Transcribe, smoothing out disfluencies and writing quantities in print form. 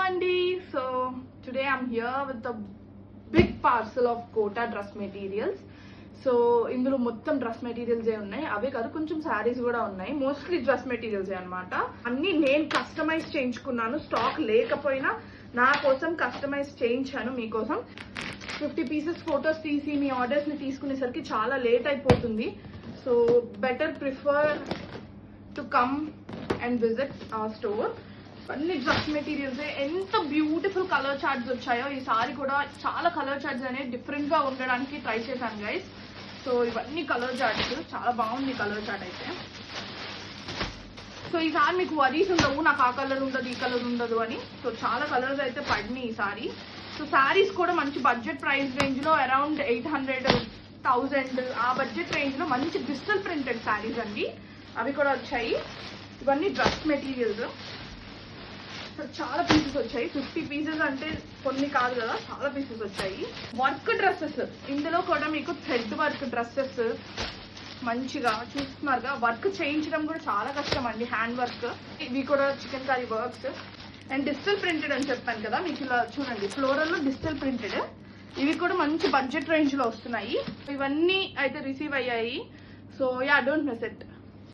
Andy. So today I'm here with a big parcel of Kota dress materials. So ఇందులో మొత్తం dress materials ఏ ఉన్నాయి, అవే కాదు కొంచెం శారీస్ కూడా ఉన్నాయి. మోస్ట్లీ డ్రెస్ మెటీరియల్స్ అనమాట. అన్ని నేను కస్టమైజ్ చేయించుకున్నాను, స్టాక్ లేకపోయినా నా కోసం కస్టమైజ్ చేయించాను మీకోసం. 50 పీసెస్ ఫొటోస్ తీసి మీ ఆర్డర్స్ ని తీసుకునేసరికి చాలా లేట్ అయిపోతుంది. So better prefer to come and visit our store. అన్ని డ్రెస్ మెటీరియల్స్ ఎంత బ్యూటిఫుల్ కలర్ చార్ట్స్ వచ్చాయో. ఈసారి కూడా చాలా కలర్ చార్ట్స్ అనేవి డిఫరెంట్ గా ఉండడానికి ట్రై చేశాను గైస్. సో ఇవన్నీ కలర్ చార్ట్స్, చాలా బాగుంది కలర్ చార్ట్ అయితే. సో ఈసారి మీకు వరీస్ ఉండవు, నాకు ఆ కలర్ ఉండదు ఈ కలర్ ఉండదు అని. సో చాలా కలర్స్ అయితే పడినాయి ఈసారి. సో శారీస్ కూడా మంచి బడ్జెట్ ప్రైస్ రేంజ్ లో అరౌండ్ 800-1000 ఆ బడ్జెట్ రేంజ్ లో మంచి డిజిటల్ ప్రింటెడ్ శారీస్ అండి, అవి కూడా వచ్చాయి. ఇవన్నీ డ్రెస్ మెటీరియల్స్. చాలా పీసెస్ వచ్చాయి. 50 పీసెస్ అంటే కొన్ని కాదు కదా, చాలా పీసెస్ వచ్చాయి. వర్క్ డ్రెస్సెస్, ఇందులో కూడా మీకు థ్రెడ్ వర్క్ డ్రెస్సెస్ మంచిగా చూస్తున్నారుగా. వర్క్ చేయించడం కూడా చాలా కష్టం అండి, హ్యాండ్ వర్క్. ఇవి కూడా chicken curry works and digital printed అని చెప్పాను కదా మీకు. ఇలా చూడండి, ఫ్లోరల్ లో డిజిటల్ ప్రింటెడ్. ఇవి కూడా మంచి బడ్జెట్ రేంజ్ లో వస్తున్నాయి. ఇవన్నీ అయితే రిసీవ్ అయ్యాయి. So yeah, don't miss it.